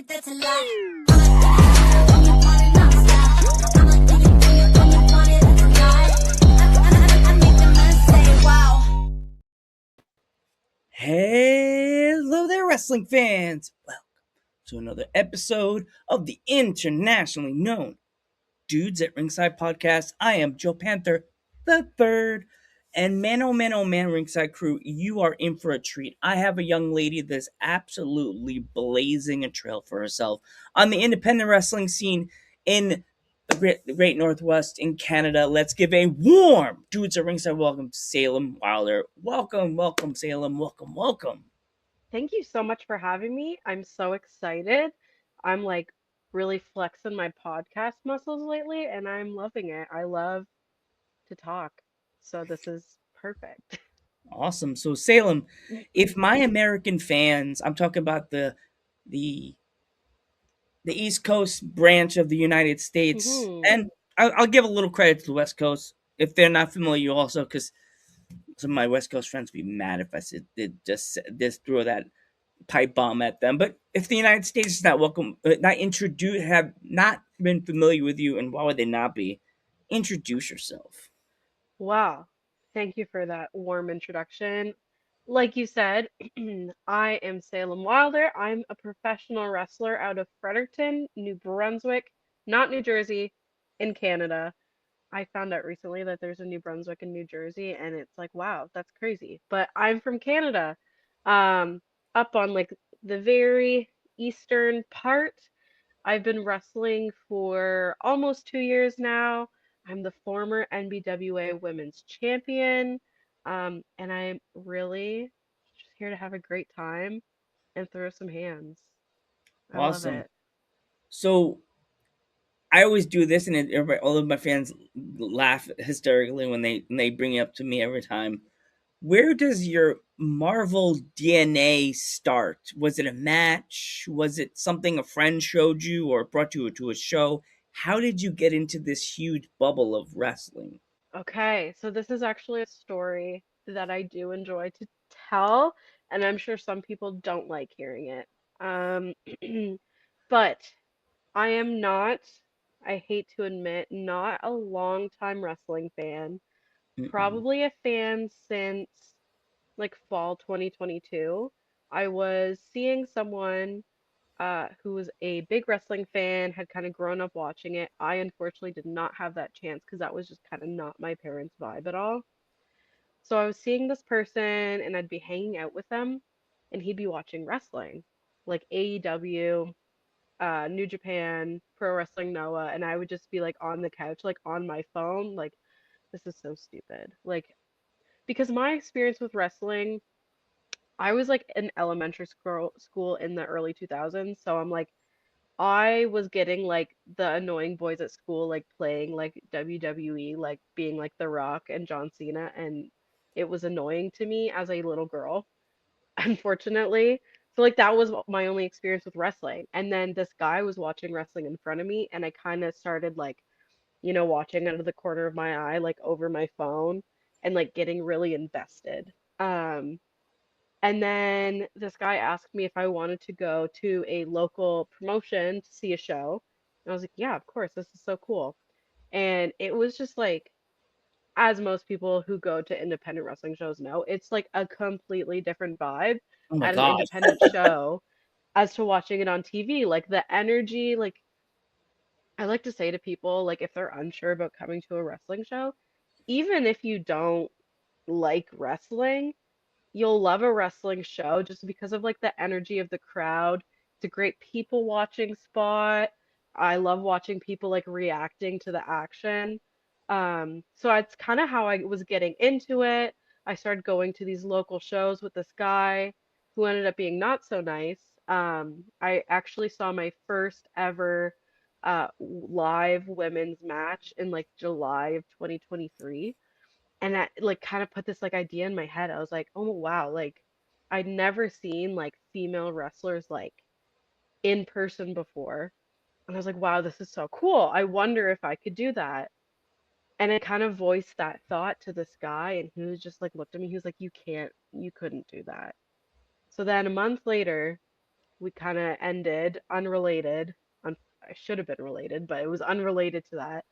it, that's a lie. When you want it non-stop. I'm like, when you want it, that's a lie. I make the man say, wow. Hello there, wrestling fans! Welcome to another episode of the internationally known Dudes at Ringside Podcast. I am Joe Panther, the third. And man, oh man, oh man, Ringside crew, you are in for a treat. I have a young lady that's absolutely blazing a trail for herself on the independent wrestling scene in the Great Northwest in Canada. Let's give a warm Dudes at Ringside welcome to Salem Wilder. Welcome, welcome, Salem. Welcome, welcome. Thank you so much for having me. I'm so excited. I'm like really flexing my podcast muscles lately and I'm loving it. I love to talk. So this is perfect. Awesome. So Salem, if my American fans, I'm talking about the the East Coast branch of the United States, hmm and I'll give a little credit to the West Coast if they're not familiar, also because some of my West Coast friends would be mad if I said did just throw that pipe bomb at them. But if the United States is not welcome, not introduced, have not been familiar with you, and why would they not be? Introduce yourself. Wow. Thank you for that warm introduction. Like you said, I am Salem Wilder. I'm a professional wrestler out of Fredericton, New Brunswick, not New Jersey, in Canada. I found out recently that there's a New Brunswick in New Jersey, and it's like, wow, that's crazy. But I'm from Canada, um, up on like the very eastern part. I've been wrestling for almost 2 years now. I'm the former NBWA Women's Champion, and I'm really just here to have a great time and throw some hands. I love Awesome. it. So I always do this, and everybody, all of my fans laugh hysterically when they bring it up to me every time. Where does your Marvel DNA start? Was it a match? Was it something a friend showed you or brought you to a show? How did you get into this huge bubble of wrestling? Okay, so this is actually a story that I do enjoy to tell, and I'm sure some people don't like hearing it. Um, but I am not, I hate to admit, not a long time wrestling fan. Mm-mm. Probably a fan since like fall 2022. I was seeing someone who was a big wrestling fan, had kind of grown up watching it. I unfortunately did not have that chance because that was just kind of not my parents' vibe at all. So I was seeing this person and I'd be hanging out with them and he'd be watching wrestling, like AEW, New Japan, Pro Wrestling Noah, and I would just be like on the couch, like on my phone, like this is so stupid. Like because my experience with wrestling, I was like in elementary school in the early 2000s, so I'm like I was getting like the annoying boys at school like playing like WWE, like being like The Rock and John Cena, and it was annoying to me as a little girl, unfortunately. So like that was my only experience with wrestling. And then this guy was watching wrestling in front of me, and I kind of started like, watching out of the corner of my eye, like over my phone, and like getting really invested. Um, and then this guy asked me if I wanted to go to a local promotion to see a show. And I was like, yeah, of course, this is so cool. And it was just like, as most people who go to independent wrestling shows know, it's like a completely different vibe Oh my at an god. independent show as to watching it on TV. Like the energy, like I like to say to people, like if they're unsure about coming to a wrestling show, even if you don't like wrestling, you'll love a wrestling show just because of like the energy of the crowd. It's a great people watching spot. I love watching people like reacting to the action. So it's kind of how I was getting into it. I started going to these local shows with this guy who ended up being not so nice. I actually saw my first ever live women's match in like July of 2023, and that like kind of put this like idea in my head. I was like, oh wow, like I'd never seen like female wrestlers like in person before. And I was like, wow, this is so cool. I wonder if I could do that. And I kind of voiced that thought to this guy, and he was just like looked at me. He was like, you can't, you couldn't do that. So then a month later, we kind of ended unrelated. I should have been related, but it was unrelated to that.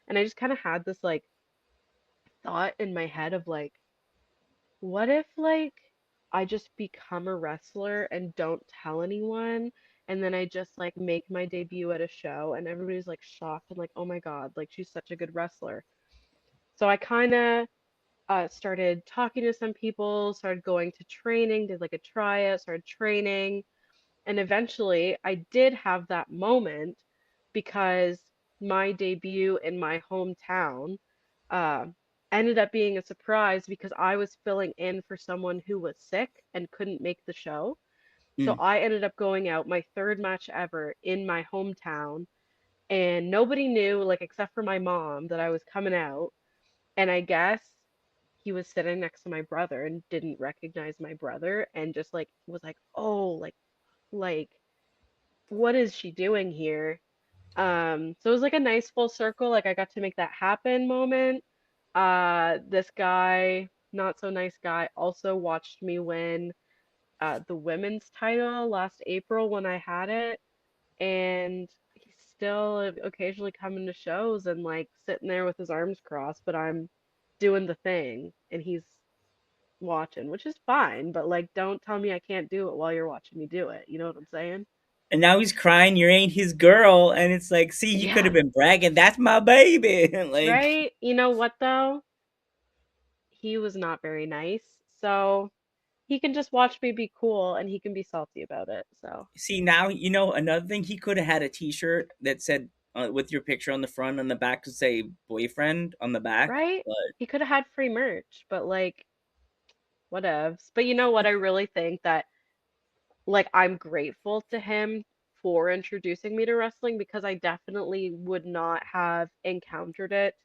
And I just kind of had this like thought in my head of like, what if like I just become a wrestler and don't tell anyone, and then I just like make my debut at a show and everybody's like shocked and like, oh my God, like she's such a good wrestler. So I kind of started talking to some people, started going to training, did like a tryout, started training, and eventually I did have that moment because my debut in my hometown uh, ended up being a surprise because I was filling in for someone who was sick and couldn't make the show. So Mm, I ended up going out my third match ever in my hometown, and nobody knew, like, except for my mom, that I was coming out. And I guess he was sitting next to my brother and didn't recognize my brother and just like was like, "Oh, like what is she doing here?" So it was like a nice full circle. Like I got to make that happen moment. This guy, not so nice guy, also watched me win the women's title last April when I had it, and he's still occasionally coming to shows and like sitting there with his arms crossed, but I'm doing the thing and he's watching, which is fine, but like don't tell me I can't do it while you're watching me do it. You know what I'm saying? and now he's crying you ain't his girl, and it's like, see, you could have Yeah, been bragging, that's my baby. Like, right? You know what though? He was not very nice. So he can just watch me be cool and he can be salty about it. So, see, now you know another thing, he could have had a t-shirt that said with your picture on the front, on the back to say boyfriend on the back, right? but He could have had free merch, but like whatevs. But you know what? I really think that like I'm grateful to him for introducing me to wrestling because I definitely would not have encountered it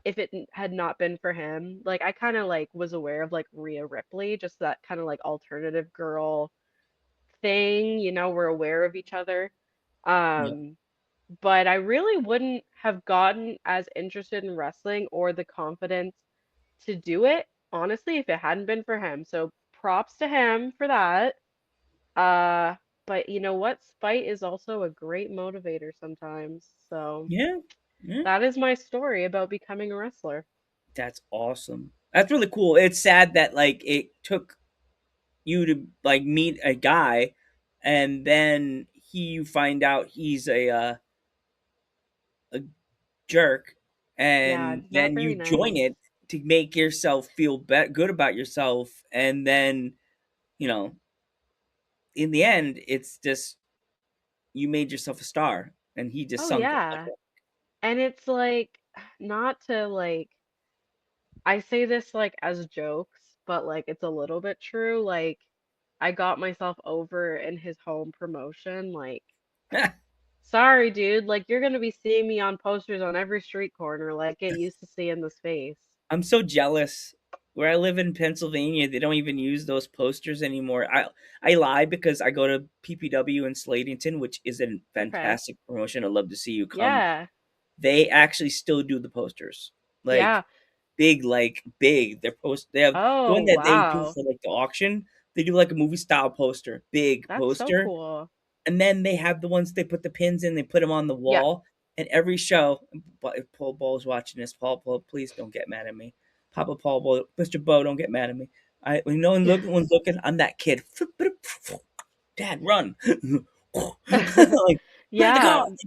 if it had not been for him. Like I kind of like was aware of like Rhea Ripley, just that kind of like alternative girl thing, you know, we're aware of each other. yeah. Um but I really wouldn't have gotten as interested in wrestling or the confidence to do it, honestly, if it hadn't been for him. So props to him for that. Uh, but you know what? Spite is also a great motivator sometimes. So Yeah, yeah, that is my story about becoming a wrestler. that's awesome. That's really cool. It's sad that like it took you to like meet a guy, and then you find out he's a jerk, Yeah, and not then very you join nice. it to make yourself feel good about yourself, and then you know, in the end, it's just you made yourself a star, and he just Oh sunk it. yeah. And it's like not to like I say this like as jokes, but like it's a little bit true. Like I got myself over in his home promotion. Like, sorry, dude. Like you're gonna be seeing me on posters on every street corner. Like get used to seeing this face. I'm so jealous. Where I live in Pennsylvania, they don't even use those posters anymore. I lie because I go to PPW in Slatington, which is a Okay. fantastic promotion. I'd love to see you come. Yeah. They actually still do the posters, like Yeah. big, like big. They're post. They have the Oh, one that they do wow. for like the auction. They do like a movie style poster, big That's so poster, cool. and then they have the ones they put the pins in. They put them on the Yeah. wall. And every show, but if Paul Ball's watching this, Paul, please don't get mad at me. Papa Paul Ball, Mr. Bo, don't get mad at me. When no one one's looking, I'm that kid. Dad, run! Like, where are the Yeah. cards?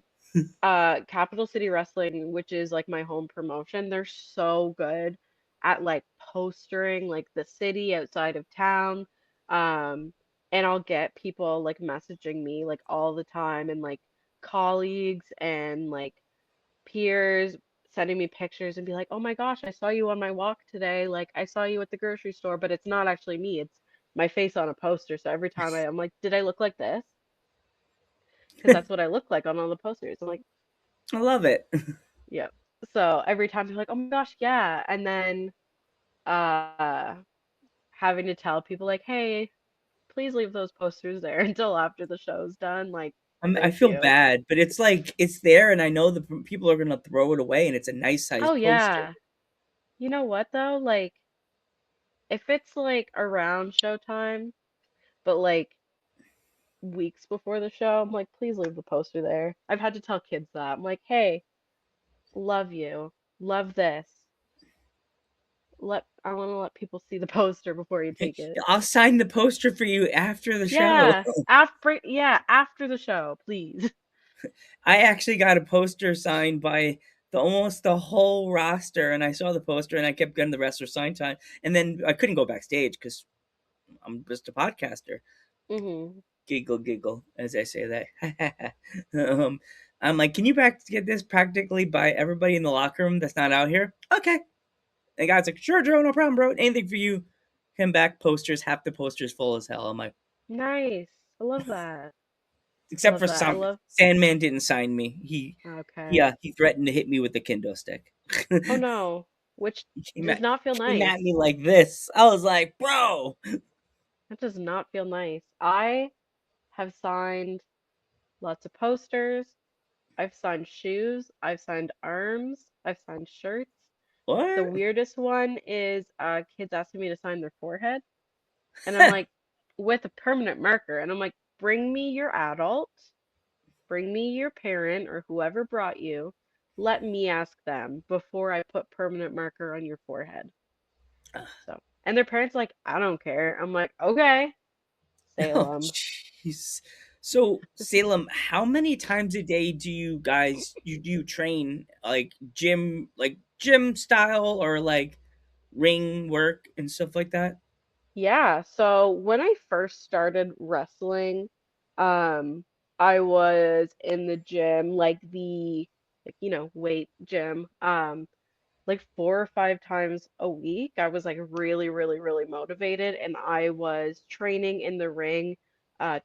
Capital City Wrestling, which is like my home promotion, they're so good at like postering like the city outside of town. Um, and I'll get people like messaging me like all the time and like colleagues and like peers sending me pictures and be like, "Oh my gosh, I saw you on my walk today. Like I saw you at the grocery store, but it's not actually me. It's my face on a poster." So every time I'm like, "Did I look like this?" Because that's what I look like on all the posters. I'm like, I love it. yeah. So every time they're like, "Oh my gosh, yeah," and then uh having to tell people like, "Hey, please leave those posters there until after the show's done." Like, I thank feel you. bad, but it's like it's there, and I know the people are gonna throw it away, and it's a nice Oh sized poster. yeah. You know what though? Like, if it's like around showtime, but like weeks before the show. I'm like, please leave the poster there. I've had to tell kids that. I'm like, hey, love you, love this. I want to let people see the poster before you take it. I'll sign the poster for you after the show. After the show, please. I actually got a poster signed by almost the whole roster, and I saw the poster, and I kept getting the wrestler sign time, and then I couldn't go backstage because I'm just a podcaster. Hmm. Giggle, giggle, as I say that. I'm like, can you get this practically by everybody in the locker room that's not out here? Okay. And the guy's like, sure, Joe, no problem, bro. Anything for you. Come back, posters, half the posters full as hell. I'm like, Nice. I love that. except Love for that. I love. Sandman didn't sign me. Okay. He threatened to hit me with the kendo stick. Oh no, which He does not feel came at nice. me like this. I was like, bro. That does not feel nice. I have signed lots of posters. I've signed shoes. I've signed arms. I've signed shirts. The What? weirdest one is kids asking me to sign their forehead. And I'm like, with a permanent marker. And I'm like, bring me your adult, bring me your parent or whoever brought you. Let me ask them before I put permanent marker on your forehead. So, and their parents like, I don't care. I'm like, okay, Oh, Salem. jeez. So, Salem, how many times a day do you train like gym style or like ring work and stuff like that? Yeah, so when I first started wrestling, um, I was in the gym, weight gym, like 4 or 5 times a week. I was like really, really, really motivated, and I was training in the ring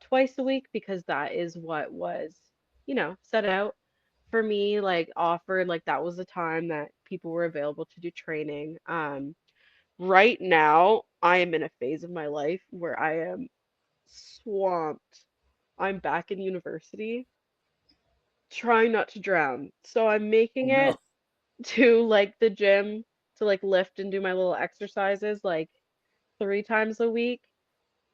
twice a week because that is what was, set out for me, like offered, like that was the time that people were available to do training. Right now, I am in a phase of my life where I am swamped. I'm back in university, trying not to drown. So I'm Oh making no. it to like the gym to like lift and do my little exercises like 3 times a week.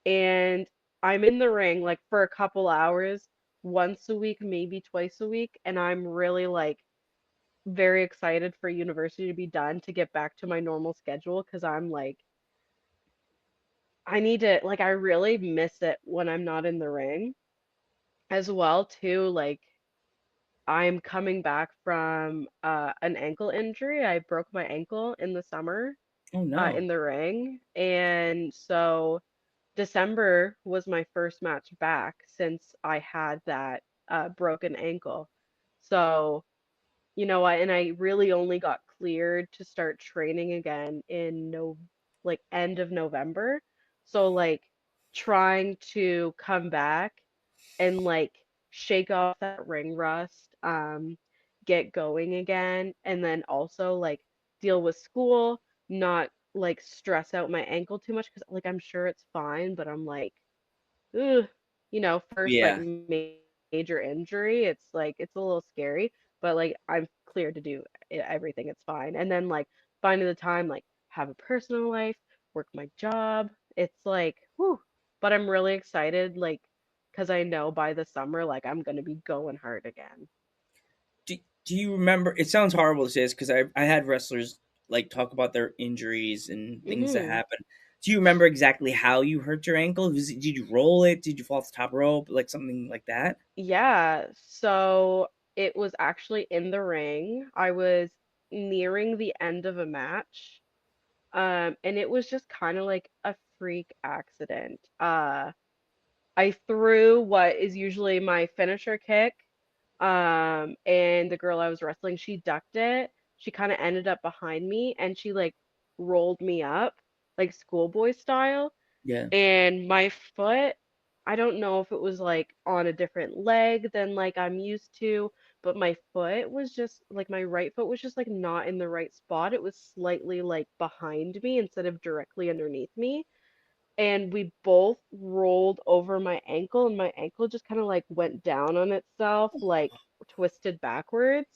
And I'm in the ring like for a couple hours once a week, maybe twice a week. And I'm really like very excited for university to be done to get back to my normal schedule because I'm like, I need to, like, I really miss it when I'm not in the ring as well, too. Like, I'm coming back from an ankle injury. I broke my ankle in the summer Oh no. in the ring. And so December was my first match back since I had that broken ankle. So, and I really only got cleared to start training again in like end of November. So like trying to come back and like shake off that ring rust, get going again, and then also like deal with school, not like stress out my ankle too much because like I'm sure it's fine, but I'm like, ugh, first like Yeah. major injury, it's a little scary, but like I'm cleared to do everything, it's fine. And then like finding the time, like have a personal life, work my job, it's like, whew. But I'm really excited, like, because I know by the summer, like I'm gonna be going hard again. Do, do you remember? It sounds horrible to say this because I had wrestlers like talk about their injuries and things that Hmm. happen. Do you remember exactly how you hurt your ankle? Did you roll it? Did you fall off the top rope? Like something like that? Yeah, so it was actually in the ring. I was nearing the end of a match. And it was just kind of like a freak accident. I threw what is usually my finisher kick, and the girl I was wrestling, she ducked it. She kind of ended up behind me, and she like rolled me up, like schoolboy style. Yeah. And my foot, I don't know if it was like on a different leg than like I'm used to, but my foot was just like my right foot was just like not in the right spot. It was slightly like behind me instead of directly underneath me. And we both rolled over my ankle, and my ankle just kind of like went down on itself, like twisted backwards.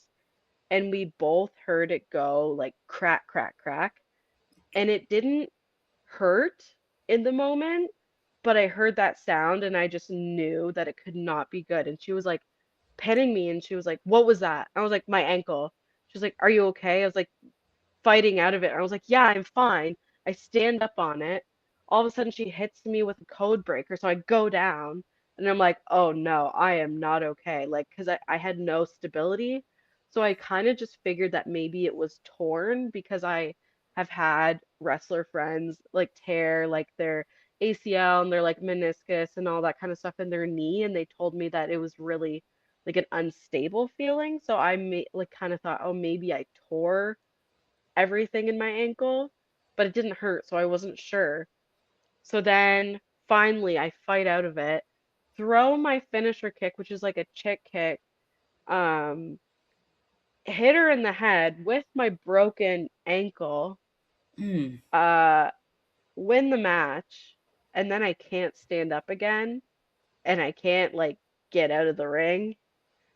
And we both heard it go like crack, crack, crack. And it didn't hurt in the moment, but I heard that sound and I just knew that it could not be good. And she was like petting me and she was like, "What was that?" I was like, "My ankle." She was like, "Are you okay?" I was like, fighting out of it. I was like, "Yeah, I'm fine." I stand up on it. All of a sudden, she hits me with a code breaker. So I go down and I'm like, "Oh no, I am not okay." Like, because I had no stability. So I kind of just figured that maybe it was torn because I have had wrestler friends like tear like their ACL and their like meniscus and all that kind of stuff in their knee. And they told me that it was really like an unstable feeling. So like kind of thought, oh, maybe I tore everything in my ankle, but it didn't hurt, so I wasn't sure. So then finally I fight out of it, throw my finisher kick, which is like a chick kick, um, hit her in the head with my broken ankle, Mm, uh, win the match, and then I can't stand up again and I can't like get out of the ring.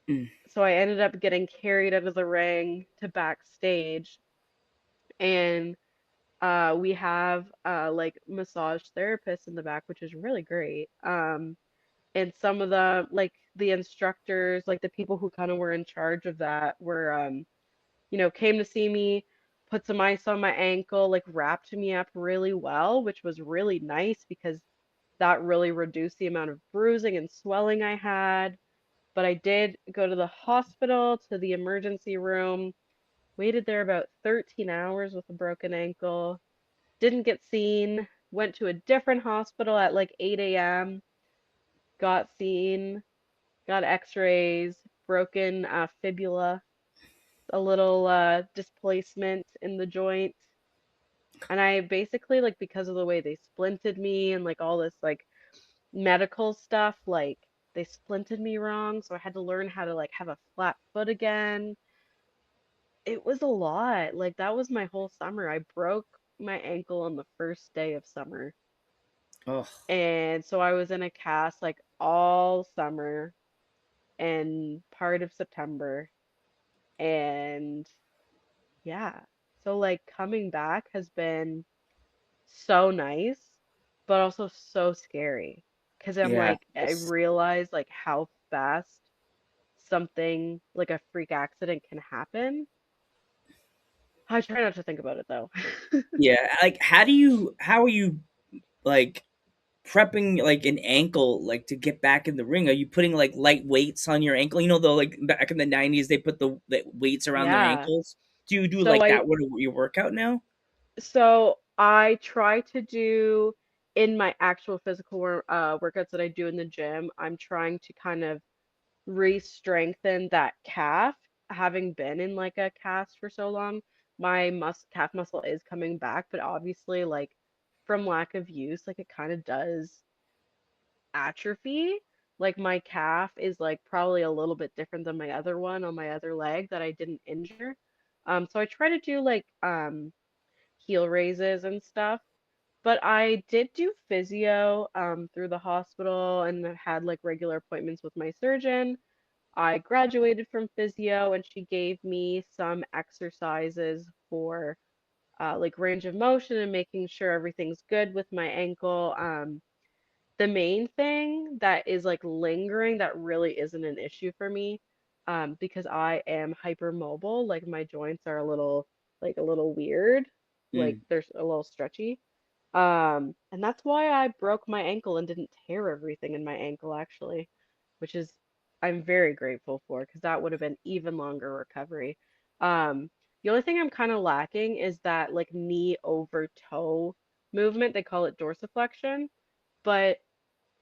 mm, So I ended up getting carried out of the ring to backstage and we have like massage therapists in the back, which is really great. And some of the instructors, like the people who kind of were in charge of that were came to see me, put some ice on my ankle, like wrapped me up really well, which was really nice because that really reduced the amount of bruising and swelling I had. But I did go to the hospital, to the emergency room, waited there about 13 hours with a broken ankle, didn't get seen, went to a different hospital at like 8 a.m., got seen, got x-rays, broken fibula, a little displacement in the joint. And I basically, like, because of the way they splinted me and like all this like medical stuff, like they splinted me wrong. So I had to learn how to like have a flat foot again. It was a lot. Like, that was my whole summer. I broke my ankle on the first day of summer. oh, And so I was in a cast like all summer and part of September. And yeah, so like coming back has been so nice, but also so scary. Because I'm yeah. like, I It's, realize like how fast something like a freak accident can happen. I try not to think about it though. yeah. Like, how are you, like, prepping like an ankle like to get back in the ring? Are you putting like light weights on your ankle? You know, though, like back in the 90s, they put the weights around their Yeah. ankles. Do you do So like I that with your workout now? So I try to do in my actual physical workouts that I do in the gym, I'm trying to kind of re-strengthen that calf. Having been in like a cast for so long, my calf muscle is coming back, but obviously like from lack of use, like it kind of does atrophy. Like my calf is like probably a little bit different than my other one on my other leg that I didn't injure. So I try to do like heel raises and stuff. But I did do physio through the hospital and had like regular appointments with my surgeon. I graduated from physio and she gave me some exercises for like range of motion and making sure everything's good with my ankle. The main thing that is like lingering that really isn't an issue for me, because I am hypermobile, like my joints are a little weird, like Mm, they're a little stretchy. And that's why I broke my ankle and didn't tear everything in my ankle actually, which is I'm very grateful for because that would have been even longer recovery. Um, the only thing I'm kind of lacking is that like knee over toe movement. They call it dorsiflexion, but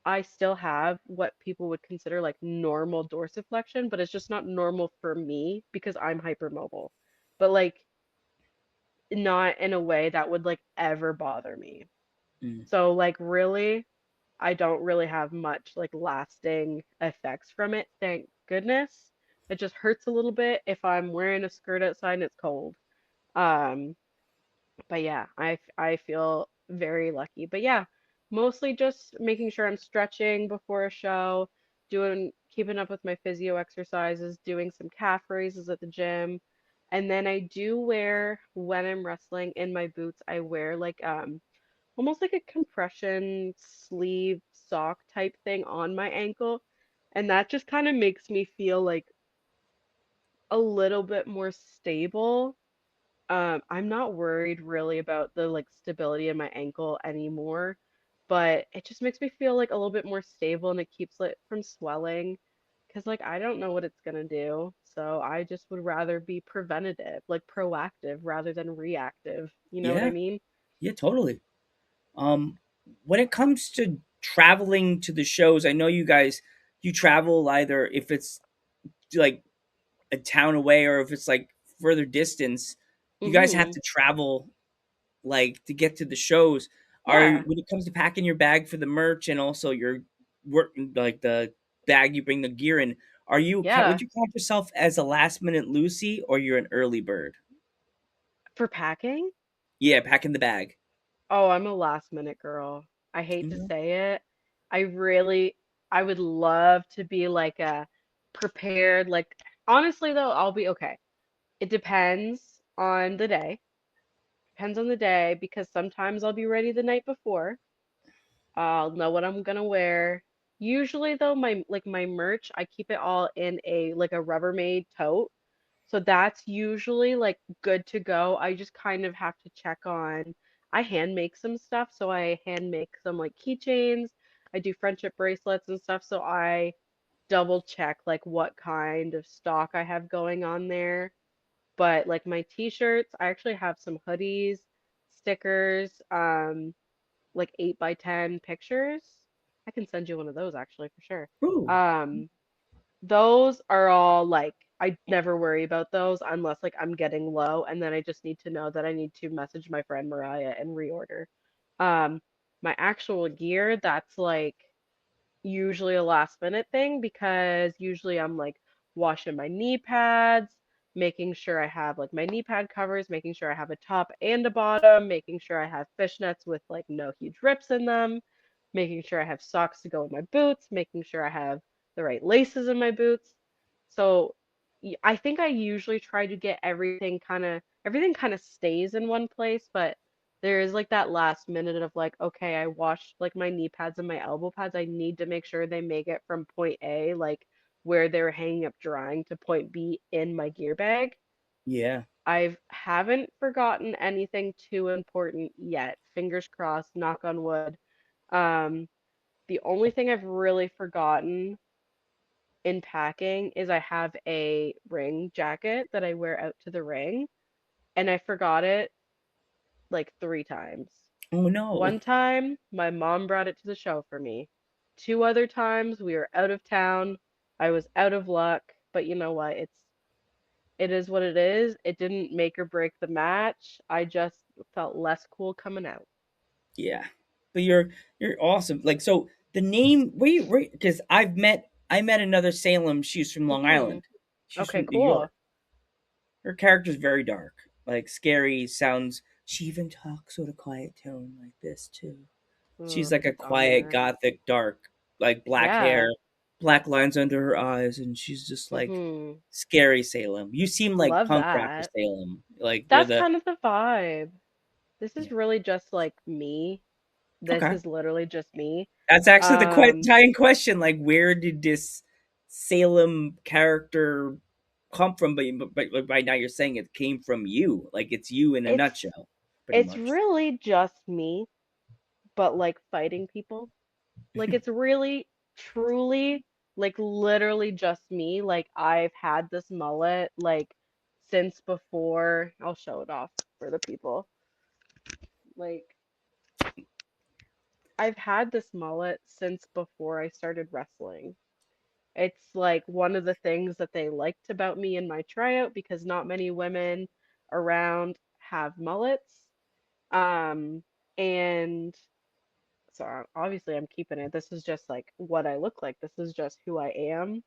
I still have what people would consider like normal dorsiflexion, but it's just not normal for me because I'm hypermobile. But like not in a way that would like ever bother me. mm. So like really, I don't really have much like lasting effects from it, thank goodness. It just hurts a little bit if I'm wearing a skirt outside and it's cold. Um, but yeah, I feel very lucky. But yeah, mostly just making sure I'm stretching before a show, keeping up with my physio exercises, doing some calf raises at the gym. And then I do wear when I'm wrestling in my boots, I wear like almost like a compression sleeve sock type thing on my ankle. And that just kind of makes me feel like a little bit more stable. I'm not worried really about the like stability of my ankle anymore, but it just makes me feel like a little bit more stable and it keeps it from swelling. Because like I don't know what it's gonna do, so I just would rather be preventative, like proactive rather than reactive. You know what I Yeah, mean? yeah, totally. Um, when it comes to traveling to the shows, I know you guys you travel either if it's like a town away or if it's like further distance, you guys have Mm-hmm. to travel like to get to the shows. Are Yeah. when it comes to packing your bag for the merch and also your work like the bag you bring the gear in, would Yeah. you count yourself as a last minute Lucy or you're an early bird? For packing? Yeah, packing the bag. Oh, I'm a last minute girl. I hate to Mhm. say it. I really, I would love to be like a prepared, like, honestly though, I'll be okay. It depends on the day. Depends on the day because sometimes I'll be ready the night before. I'll know what I'm gonna wear. Usually though, my merch, I keep it all in a like a Rubbermaid tote. So that's usually like good to go. I just kind of have to check on. I hand make some stuff, so I hand make some like keychains. I do friendship bracelets and stuff, so I double check like what kind of stock I have going on there. But like my t-shirts, I actually have some hoodies, stickers, like 8 by 10 pictures. I can send you one of those actually for sure. Ooh. Um, those are all like I never worry about those unless like I'm getting low and then I just need to know that I need to message my friend Mariah and reorder. Um, my actual gear, that's like usually a last minute thing because usually I'm like washing my knee pads, making sure I have like my knee pad covers, making sure I have a top and a bottom, making sure I have fishnets with like no huge rips in them, making sure I have socks to go with my boots, making sure I have the right laces in my boots. So I think I usually try to get everything kind of stays in one place, but there is like that last minute of like, okay, I washed like my knee pads and my elbow pads. I need to make sure they make it from point A, like where they're hanging up drying, to point B in my gear bag. Yeah. I haven't forgotten anything too important yet. Fingers crossed, knock on wood. Um, the only thing I've really forgotten in packing is I have a ring jacket that I wear out to the ring, and I forgot it like 3 times. Oh no. One time, my mom brought it to the show for me. 2 other times, we were out of town. I was out of luck, but you know what? It is what it is. It didn't make or break the match. I just felt less cool coming out. Yeah. But you're awesome. Like so the name where because I met another Salem, she's from Long Hmm. Island. She's Okay, from New cool. York. Her character's very dark. Like scary sounds she even talks with a quiet tone like this too. She's Oh, like a quiet, bummer. gothic, dark, like black Yeah. hair, black lines under her eyes, and she's just like Hmm. scary Salem. You seem like Love punk rocker that. Salem. Like you're That's the kind of the vibe. This is yeah. really just like me. This Okay. is literally just me. That's actually the Um, tying question. Like, where did this Salem character come from? But right now you're saying it came from you. Like it's you in a it's nutshell, pretty it's much. really just me, but like fighting people. Like it's really truly like literally just me. Like I've had this mullet like since before. I'll show it off for the people. Like I've had this mullet since before I started wrestling. It's like one of the things that they liked about me in my tryout because not many women around have mullets. Um, and so obviously I'm keeping it. This is just like what I look like. This is just who I am.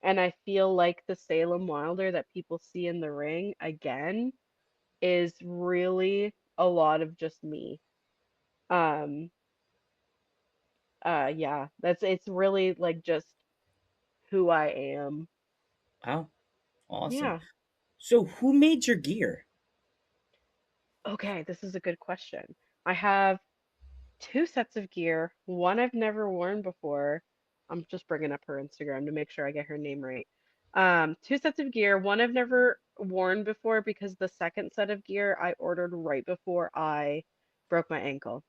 And I feel like the Salem Wilder that people see in the ring again is really a lot of just me. Um, yeah, it's really like just who I am. Wow, awesome. Yeah. So, who made your gear? Okay, this is a good question. I have two sets of gear. One I've never worn before. I'm just bringing up her Instagram to make sure I get her name right. Two sets of gear. One I've never worn before because the second set of gear I ordered right before I broke my ankle.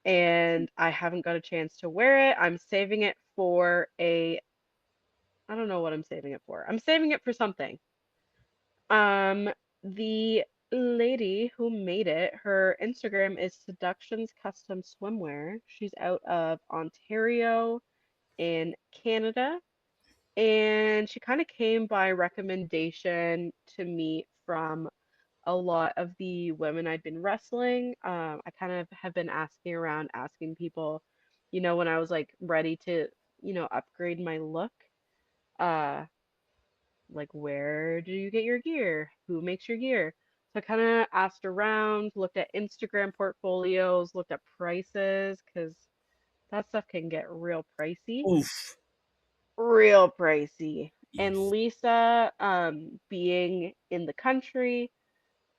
And I haven't got a chance to wear it. I'm saving it for I don't know what I'm saving it for. I'm saving it for something. Um, the lady who made it, her Instagram is Seductions Custom Swimwear. She's out of Ontario in Canada, and she kind of came by recommendation to me from a lot of the women I'd been wrestling. I kind of have been asking around, asking people, when I was like ready to, upgrade my look. Uh, like, where do you get your gear? Who makes your gear? So I kind of asked around, looked at Instagram portfolios, looked at prices, because that stuff can get real pricey. Oof. Real pricey. And Yes. Lisa, being in the country,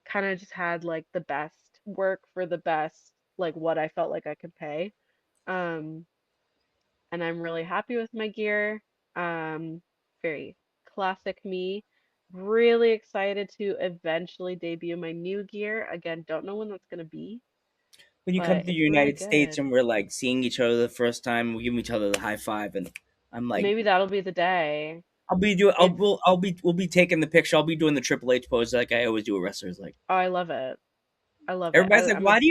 kind of just had like the best work for the best, like what I felt like I could pay. Um, and I'm really happy with my gear. Very classic me. Really excited to eventually debut my new gear. Again, don't know when that's gonna be, When you come but to the it's really United States good. and we're like seeing each other the first time, we give each other the high five, and I'm like, Maybe that'll be the day. I'll be doing, It's we'll be taking the picture. I'll be doing the Triple H pose like I always do with wrestlers. Like Oh, I love it. I love it. everybody's like, I'm a why do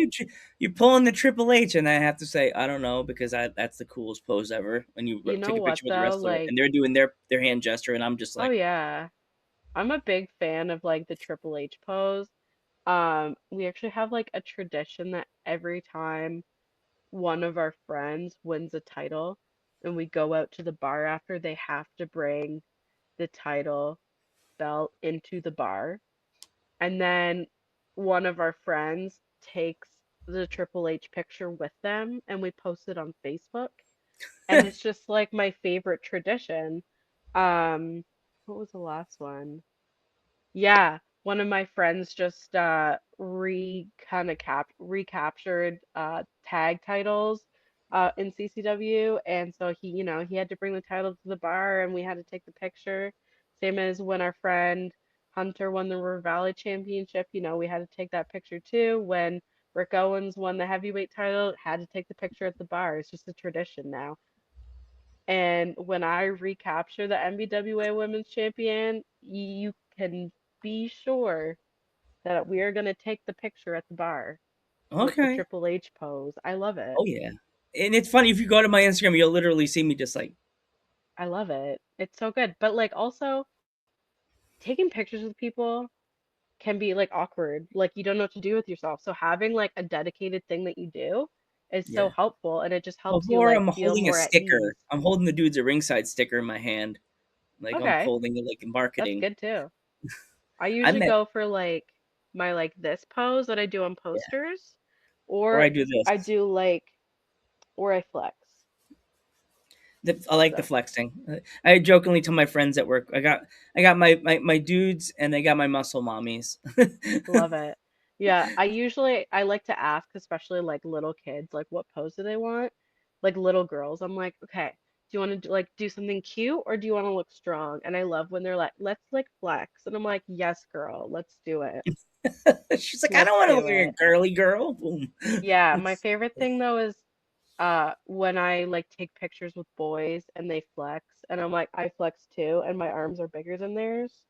you pulling the Triple H? And I have to say, I don't know, because that's the coolest pose ever. When you you know take a what picture with a though? wrestler Like, and they're doing their hand gesture, and I'm just oh like, yeah. I'm a big fan of like the Triple H pose. We actually have like a tradition that every time one of our friends wins a title and we go out to the bar after, they have to bring the title belt into the bar. And then one of our friends takes the Triple H picture with them and we post it on Facebook. And it's just like my favorite tradition. Um, what was the last one? Yeah, one of my friends just re kind of recaptured tag titles in CCW, and so he had to bring the title to the bar and we had to take the picture. Same as when our friend Hunter won the River Valley Championship, we had to take that picture too. When Rick Owens won the heavyweight title, had to take the picture at the bar. It's just a tradition now. And when I recapture the NBWA Women's Champion, you can be sure that we are going to take the picture at the bar with the okay, Triple H pose. I love it. oh yeah. And it's funny if you go to my Instagram, you'll literally see me just like, I love it. It's so good. But like also taking pictures with people can be like awkward. Like you don't know what to do with yourself. So having like a dedicated thing that you do is so yeah. helpful and it just helps you Before like I'm feel holding a more at sticker. ease. I'm holding the Dudes at Ringside sticker in my hand, like I'm Okay, holding it like in that's marketing. good too. I I usually met, go for like my like this pose that I do on yeah, posters, or or I do I this. do like, or I flex. I like the So flexing. I jokingly tell my friends at work, I got my dudes and I got my muscle mommies. love it. Yeah, I like to ask, especially like little kids, like what pose do they want? Like little girls, I'm like, okay, do you want to like do something cute or do you want to look strong? And I love when they're like, let's like flex, and I'm like, yes, girl, let's do it. She's like, I don't Let's want to do look like a it. girly girl. Boom. Yeah, my favorite thing though is when I like take pictures with boys and they flex and I'm like I flex too and my arms are bigger than theirs.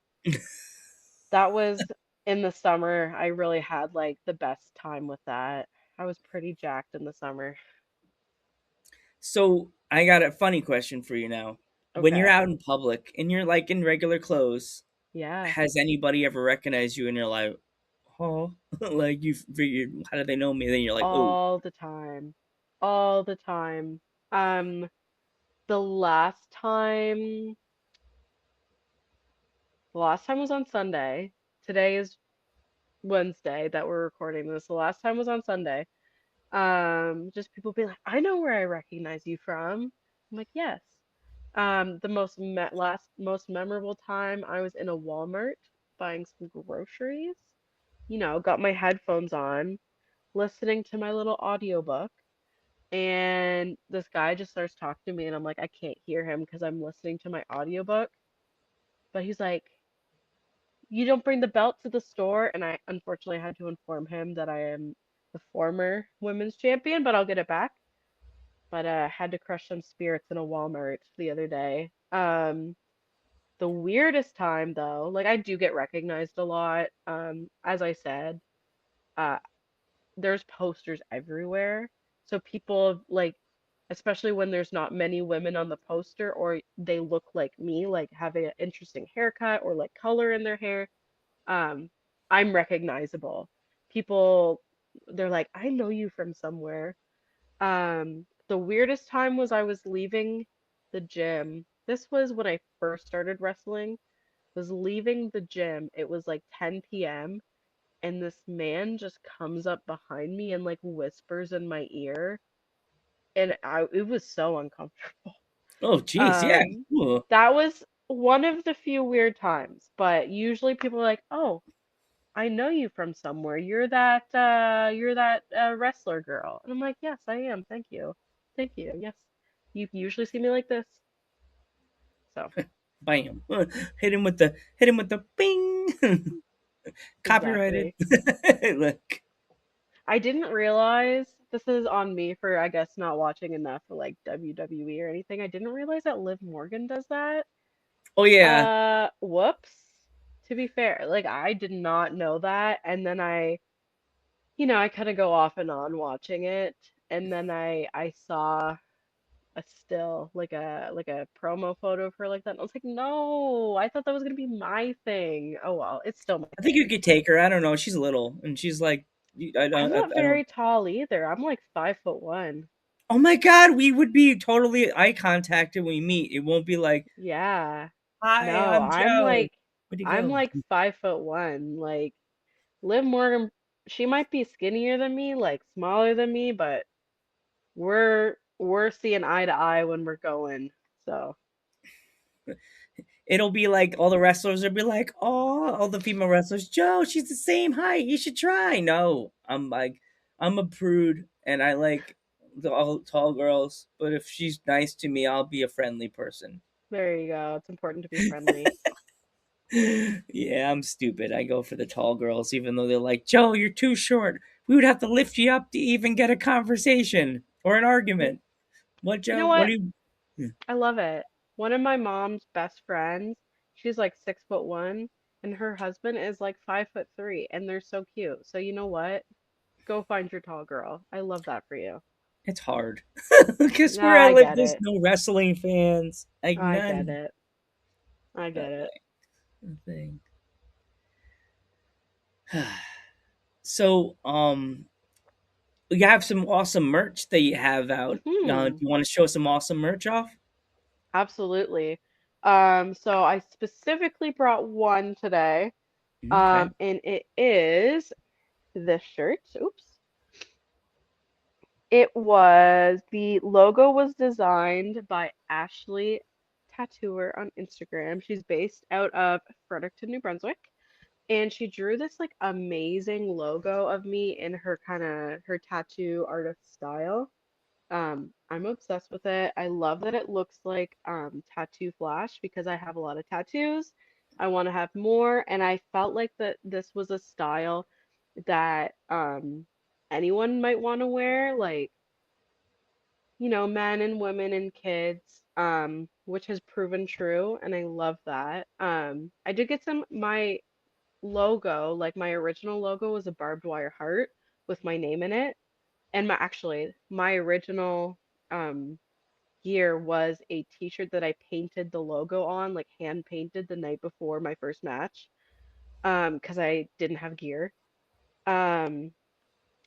That was in the summer. I really had like the best time with that. I was pretty jacked in the summer. So I got a funny question for you now. When you're Okay. out in public and you're like in regular clothes, Yeah. has anybody ever recognized you and you're like, oh, like you figured, how do they know me? Then you're like, oh, All the time. All the time. Um, the last time the last time was on Sunday. Today is Wednesday that we're recording this. The last time was on Sunday. Just people be like, I know where I recognize you from. I'm like, yes. The most memorable time I was in a Walmart buying some groceries. Got my headphones on, listening to my little audiobook, and this guy just starts talking to me, and I'm like, I can't hear him because I'm listening to my audiobook. But he's like, you don't bring the belt to the store, and I unfortunately had to inform him that I am the former women's champion, but I'll get it back. But had to crush some spirits in a Walmart the other day. The weirdest time though, like I do get recognized a lot. As I said, uh, there's posters everywhere. So people like, especially when there's not many women on the poster or they look like me, like have an interesting haircut or like color in their hair, um, I'm recognizable. People, they're like, I know you from somewhere. The weirdest time was I was leaving the gym. This was when I first started wrestling. Was leaving the gym. It was like 10 p.m. and this man just comes up behind me and like whispers in my ear, and it was so uncomfortable. Oh, jeez, yeah. Um, Ooh. that was one of the few weird times, but usually people are like, "Oh, I know you from somewhere. You're that wrestler girl." And I'm like, "Yes, I am. Thank you. Thank you. Yes. You usually see me like this." So, Bam. Hit him with the bing. Copyrighted. exactly. Look. I didn't realize this is on me for, I guess, not watching enough for like WWE or anything. I didn't realize that Liv Morgan does that. Oh yeah. Whoops. To be fair, like I did not know that, and then I kind of go off and on watching it, and then I saw a still like a promo photo of her like that, and I was like, no, I thought that was gonna be my thing. Oh well, it's still my I think you thing. could take her. I don't know. She's little, and she's like, I I'm don't. not I don't. very tall either. I'm like 5'1". Oh my God, we would be totally eye contacted when we meet. It won't be like, Yeah. "Hi, No, I'm I'm Joe. like Where'd you I'm go?" like 5'1". Like Liv Morgan, she might be skinnier than me, like smaller than me, but we're seeing eye to eye when we're going. So It'll be like all the wrestlers will be like, "Oh, all the female wrestlers, Joe, she's the same height. You should try." No, I'm like, I'm a prude, and I like the all tall girls. But if she's nice to me, I'll be a friendly person. there you go. It's important to be friendly. Yeah, I'm stupid. I go for the tall girls, even though they're like, Joe, you're too short. We would have to lift you up to even get a conversation or an You, argument. What, you know Joe? What what? do you? Yeah. I love it. One of my mom's best friends, she's like 6'1", and her husband is like 5'3", and they're so cute. So you know what? Go find your tall girl. I love that for you. It's hard because where Nah, I I live, get there's it. no wrestling fans. Like I get none. it. I get it. Thing. So, you have some awesome merch that you have out. Do Hmm. you want to show some awesome merch off? Absolutely. So I specifically brought one today. Okay. And it is this shirt. Oops. The logo was designed by Ashley Tattooer on Instagram. She's based out of Fredericton, New Brunswick. And she drew this like amazing logo of me in her kind of her tattoo artist style. I'm obsessed with it. I love that it looks like tattoo flash because I have a lot of tattoos. I want to have more, and I felt like that this was a style that anyone might want to wear, like, men and women and kids, which has proven true, and I love that. I did get my logo, like my original logo was a barbed wire heart with my name in it. And my original um gear was a t-shirt that I painted the logo on, like hand painted the night before my first match, because I didn't have gear. Um,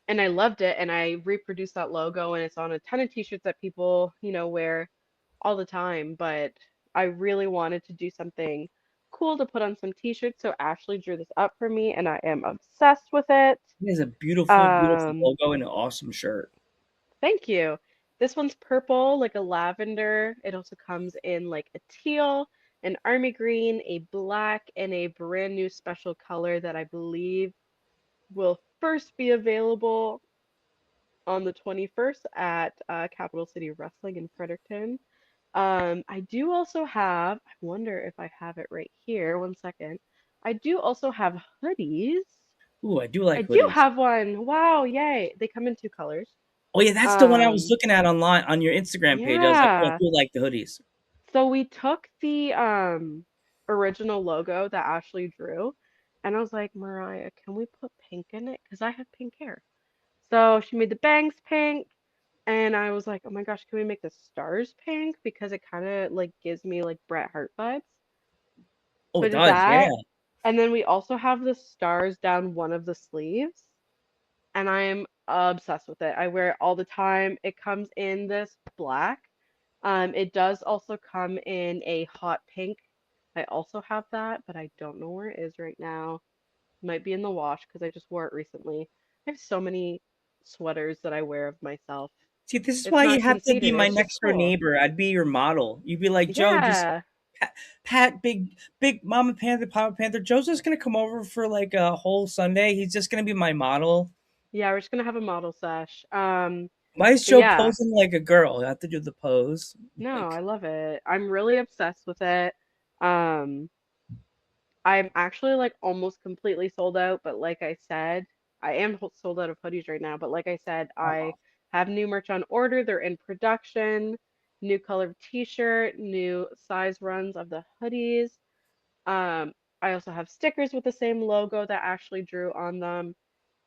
and I loved it, and I reproduced that logo, and it's on a ton of t-shirts that people, wear all the time. But I really wanted to do something cool to put on some t-shirts, so Ashley drew this up for me, and I am obsessed with it. It is a beautiful, beautiful Um, logo and an awesome shirt. Thank you. This one's purple, like a lavender. It also comes in like a teal, an army green, a black, and a brand new special color that I believe will first be available. on the 21st at Capital City Wrestling in Fredericton. I do also have, I wonder if I have it right here. One second. I do also have hoodies. Ooh, I do I like do hoodies. have one. Wow, yay. They come in two colors. Oh yeah, that's the one I was Um, looking at online on your Instagram page. I was like, oh, I yeah. do like the hoodies. So we took the original logo that Ashley drew, and I was like, Mariah, can we put pink in it? Because I have pink hair. So she made the bangs pink, and I was like, oh my gosh, can we make the stars pink? Because it kind of like gives me like Bret Hart vibes. Oh, So I it did does, yeah. that. And then we also have the stars down one of the sleeves, and I am obsessed with it. I wear it all the time. It comes in this black. It does also come in a hot pink. I also have that, but I don't know where it is right now. Might be in the wash because I just wore it recently. I have so many sweaters that I wear of myself. See, this is It's why you not have to be conceited, my it's just next door cool. neighbor. I'd be your model. You'd be like, Joe, just Yeah. Pat, big Mama Panther, Papa Panther. Joe's just gonna come over for like a whole Sunday. He's just gonna be my model. Yeah, we're just gonna have a model sesh. Why is But Joe yeah, posing like a girl? I have to do the pose. no, I Like, love it. I'm really obsessed with it. Um, I'm actually like almost completely sold out, but like I said, I am sold out of hoodies right now, but like I said, I oh, have new merch on order. They're in production, new colored t-shirt, new size runs of the hoodies. Um, I also have stickers with the same logo that Ashley drew on them.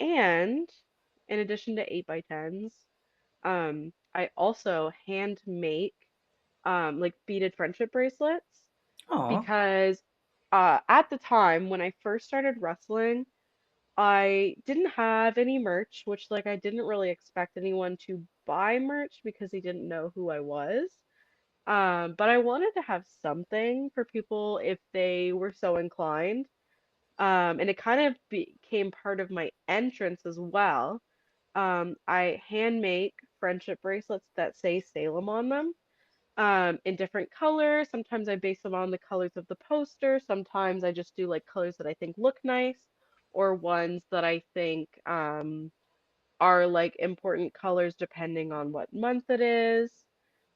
And in addition to 8 by 10s, I also hand make like beaded friendship bracelets oh, because at the time when I first started wrestling, I didn't have any merch, which like I didn't really expect anyone to buy merch because they didn't know who I was. But I wanted to have something for people if they were so inclined. And it kind of became part of my entrance as well. I hand make friendship bracelets that say Salem on them in different colors. Sometimes I base them on the colors of the poster. Sometimes I just do like colors that I think look nice or ones that I think are like important colors depending on what month it is.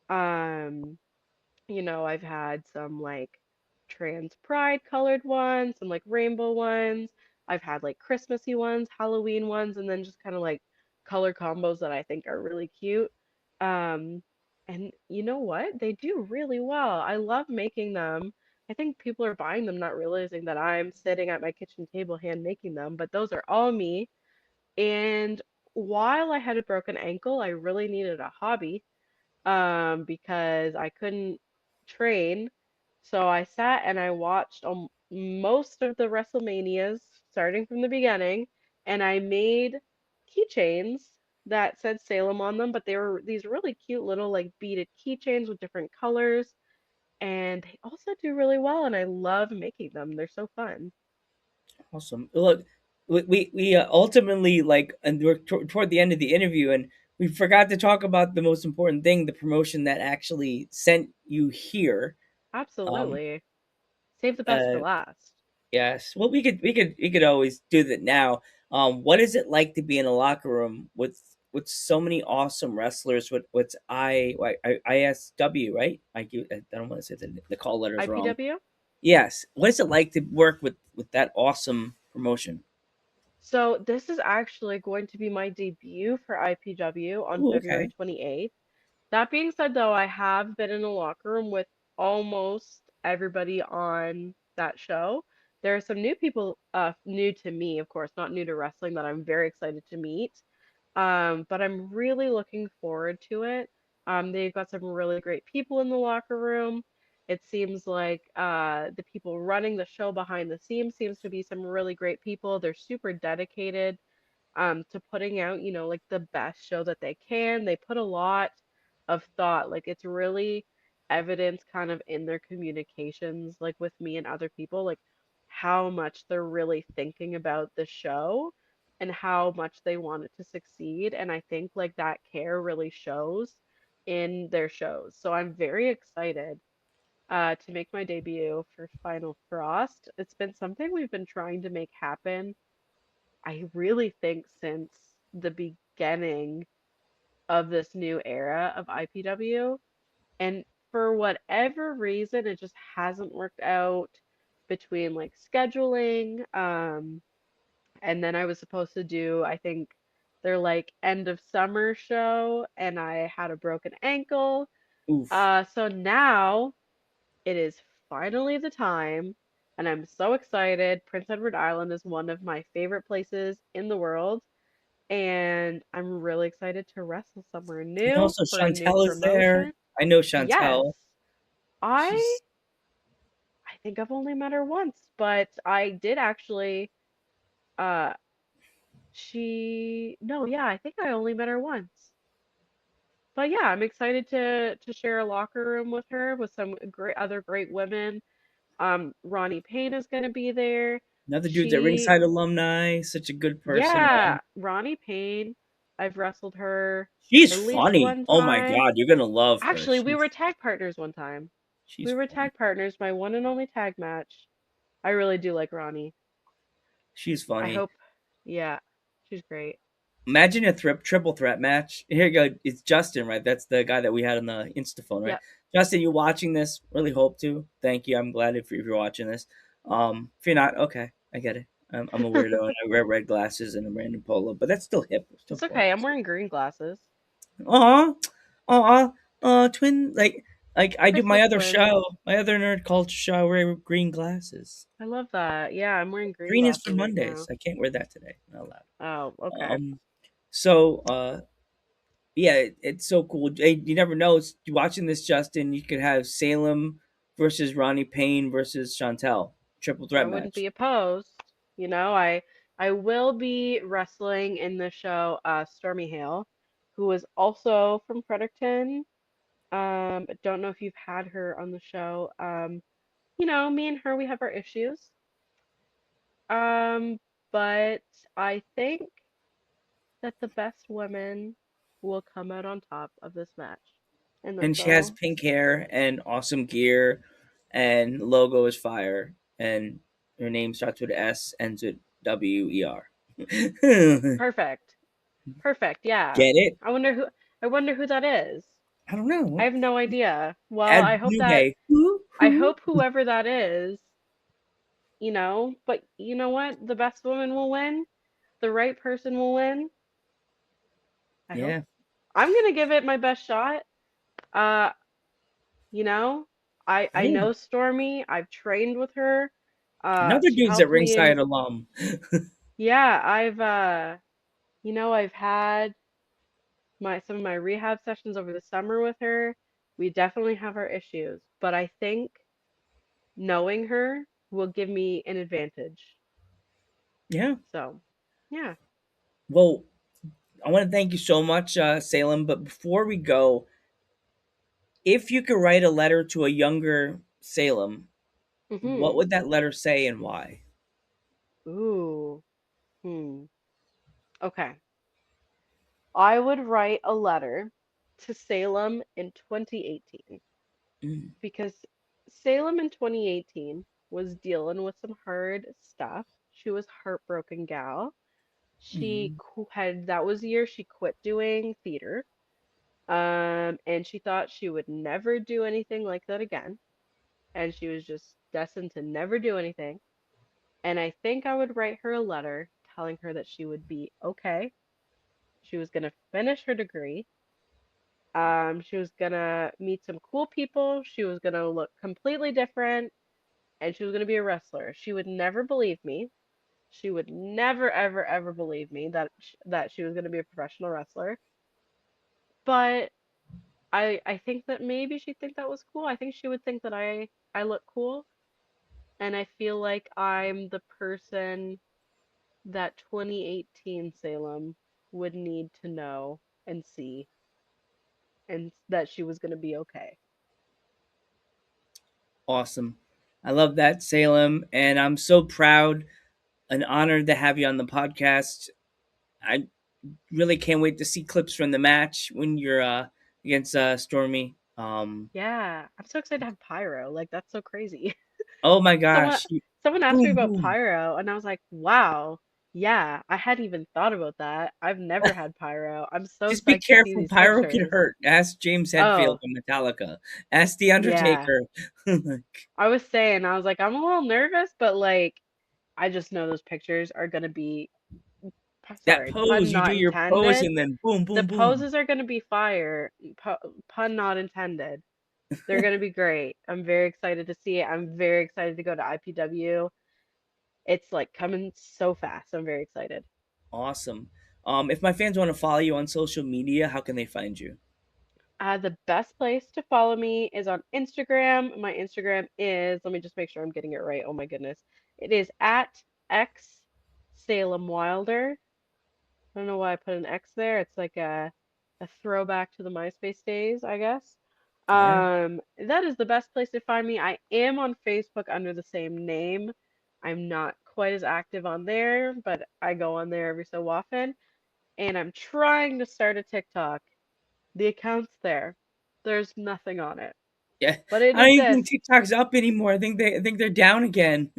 Um, I've had some like trans pride colored ones, some like rainbow ones. I've had like Christmassy ones, Halloween ones, and then just kind of like color combos that I think are really cute. Um, and you know what? They do really well. I love making them. I think people are buying them not realizing that I'm sitting at my kitchen table hand making them, but those are all me. And while I had a broken ankle, I really needed a hobby because I couldn't train. So I sat and I watched most of the WrestleManias starting from the beginning, and I made keychains that said Salem on them, but they were these really cute little like beaded keychains with different colors, and they also do really well, and I love making them. They're so fun. awesome. Look, we ultimately like, and we're toward the end of the interview, and we forgot to talk about the most important thing: the promotion that actually sent you here. Um, Absolutely. Save the best for uh, last. Yes. Well, we could always do that now. What is it like to be in a locker room with so many awesome wrestlers? What's ISW, right? I don't want to say the call letters wrong. IPW? Yes. What is it like to work with that awesome promotion? So this is actually going to be my debut for IPW on Ooh, February okay. 28th. That being said, though, I have been in a locker room with almost everybody on that show. There are some new people, new to me, of course, not new to wrestling, that I'm very excited to meet. But I'm really looking forward to it. They've got some really great people in the locker room. It seems like the people running the show behind the scenes seems to be some really great people. They're super dedicated to putting out, like the best show that they can. They put a lot of thought, like it's really evidence kind of in their communications, like with me and other people, like how much they're really thinking about the show and how much they want it to succeed. And I think like that care really shows in their shows. So I'm very excited to make my debut for Final Frost. It's been something we've been trying to make happen I really think since the beginning. of this new era of IPW. And for whatever reason, it just hasn't worked out between like scheduling. And then I was supposed to do, I think, their like end of summer show, and I had a broken ankle. Oof. So now it is finally the time, and I'm so excited. Prince Edward Island is one of my favorite places in the world, and I'm really excited to wrestle somewhere And new also for a new Chantel is there. promotion. I know Yes, Chantel. I She's I think I've only met her once, but I did actually uh no, yeah, I think I only met her once. But yeah, I'm excited to share a locker room with her with some great women. Ronnie Payne is going to be there. another Dudes at She, Ringside alumni. Such a good person. yeah, Ronnie Payne. I've wrestled her She's at least funny. one Oh my time. God, you're gonna love her. Actually, we were tag partners one time. She's We were funny. tag partners, my one and only tag match. I really do like Ronnie. She's I funny. hope, yeah, she's great. Imagine a triple threat match. Here you go. It's Justin, right? That's the guy that we had on the Instaphone, right? Yep. Justin, you watching this? Really hope to. Thank you. I'm glad if you're watching this. If you're not, okay, I get it. I'm a weirdo and I wear red glasses and a random polo, but that's still hip. Still It's cool. okay. I'm wearing green glasses. Aw, aw, twin. Like I do my Christmas other twins. show, my other nerd culture show. I wear green glasses. I love that. Yeah, I'm wearing green Green is for glasses right Mondays. now. I can't wear that today. Not allowed. Oh, okay. So yeah, it's so cool. Hey, you never know. You watching this, Justin? You could have Salem versus Ronnie Payne versus Chantel, triple I threat wouldn't match. be opposed. I will be wrestling in the show Stormy Hale, who is also from Fredericton. I don't know if you've had her on the show. Me and her, we have our issues. Um, but I think that the best women will come out on top of this match. And And that's she has all. pink hair and awesome gear, and logo is fire. And her name starts with S, ends with WER. Get Perfect. Perfect. Yeah. it? I wonder who I wonder who that is. I don't I know. have no idea. Well, Add New Day. I hope whoever that is, but you know what? The best woman will win. The right person will win. I hope. Yeah. I'm gonna give it my best shot. Uh, you know, I Yeah. know Stormy. I've trained with her. Another She Dudes at helped me Ringside in. alum. Yeah, I've had some of my rehab sessions over the summer with her. We definitely have our issues, but I think knowing her will give me an advantage. Yeah. So, yeah. Well, I want to thank you so much, Salem. But before we go, if you could write a letter to a younger Salem, what Hmm. would that letter say and why? Ooh. Hmm. Okay. I would write a letter to Salem in 2018 Mm, because Salem in 2018 was dealing with some hard stuff. She was a heartbroken gal. mm, That was the year she quit doing theater. And she thought she would never do anything like that again. And she was just destined to never do anything. And I think I would write her a letter telling her that she would be okay. She was going to finish her degree. She was going to meet some cool people. She was going to look completely different. And she was going to be a wrestler. She would never believe me. She would never, ever, ever believe me that she was going to be a professional wrestler. But I think that maybe she'd think that was cool. I think she would think that I look cool, and I feel like I'm the person that 2018 Salem would need to know and see, and that she was going to be okay. awesome. I love that, Salem. And I'm so proud and honored to have you on the podcast. I really can't wait to see clips from the match when you're against Stormy. Yeah, I'm so excited to have Pyro. Like that's so crazy. Oh my Someone gosh. someone asked me Boom, about boom. Pyro, and I was like, wow. Yeah, I hadn't even thought about that. I've never had pyro. I'm so Just be psyched to see careful. these Pyro can pictures. hurt. Ask James Hetfield Oh, from Metallica. Ask The yeah. Undertaker. I was saying, I was like, I'm a little nervous, but like, I just know those pictures are gonna be, That sorry, pun pose, you do not your pose intended. and then boom, The boom, boom. poses are gonna be fire, pun not intended. They're gonna be great. I'm very excited to see it. I'm very excited to go to IPW. It's like coming so fast. I'm very excited. Awesome. If my fans want to follow you on social media, how can they find you? The best place to follow me is on Instagram. My Instagram is, let me just make sure I'm getting it right. Oh my goodness. It is at X Salem Wilder. I don't know why I put an X there. It's like a throwback to the MySpace days, I guess. Yeah. That is the best place to find me. I am on Facebook under the same name. I'm not quite as active on there, but I go on there every so often. And I'm trying to start a TikTok. The account's there. There's nothing on it, Yeah. but it I don't even think exists. TikTok's up anymore. I think they're down again.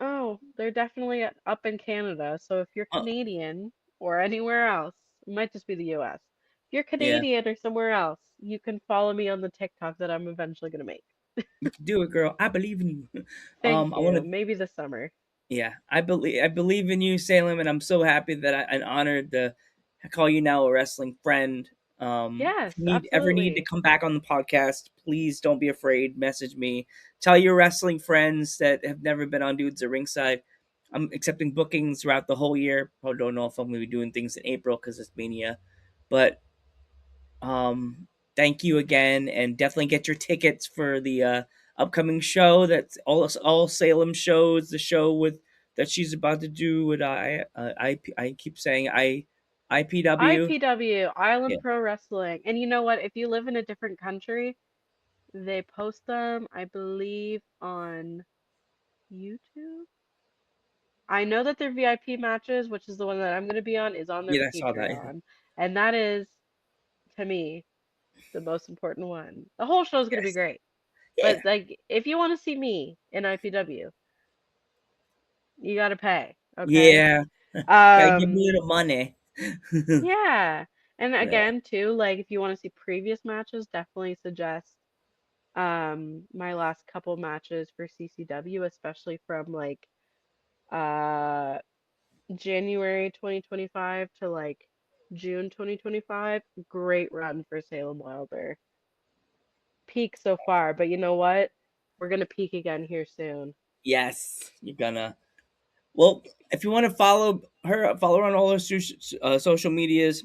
Oh, they're definitely up in Canada. So if you're Uh, Canadian or anywhere else, it might just be the US. If you're yeah. Canadian or somewhere else, you can follow me on the TikTok that I'm eventually gonna make. You can do it, girl. I believe in you. Thank I want you. to Maybe this summer. Yeah, I believe in you, Salem, and I'm so happy that I'm honored to call you now a wrestling friend. If Yes, you ever need to absolutely. come back on the podcast, please don't be afraid. Message me. Tell your wrestling friends that have never been on Dudes at Ringside. I'm accepting bookings throughout the whole year. I don't know if I'm going to be doing things in April because it's Mania, but um, thank you again, and definitely get your tickets for the upcoming show. That's all Salem shows. The show with that she's about to do with I keep saying IPW. IPW, Yeah, Island Pro Wrestling. And you know what? If you live in a different country, they post them, I believe, on YouTube. I know that their VIP matches, which is the one that I'm going to be on, is on their yeah, I saw that. Patreon. And that is, to me, the most important one. The whole show is going to be Yes, great. yeah, But like if you want to see me in IPW, you got to pay, okay? yeah. Gotta give me Um a little money. yeah. And Yeah. again, too, like if you want to see previous matches, definitely suggest my last couple matches for CCW, especially from like uh January 2025 to like June 2025. Great run for Salem Wilder. Peak so far, but you know what? We're gonna peak again here soon. Yes, you're gonna. Well, if you want to follow her on all her social medias.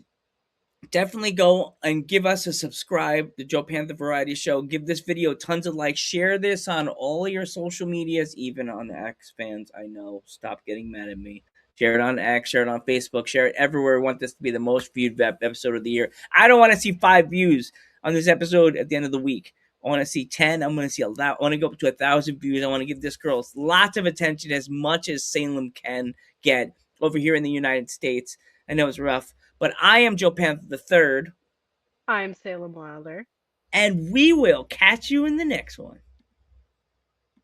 Definitely go and give us a subscribe, the Joe Panther Variety Show. Give this video tons of likes. Share this on all your social medias, even on X fans. I know. Stop getting mad at me. Share it on X, share it on Facebook, share it everywhere. I want this to be the most viewed episode of the year. I don't want to see 5 views on this episode at the end of the week. I want to see 10. I'm going to see a lot. I want to go up to 1,000 views. I want to give this girl lots of attention, as much as Salem can get over here in the United States. I know it's rough. But I am Joe Panther the third, I'm Salem Wilder. and we will catch you in the next one.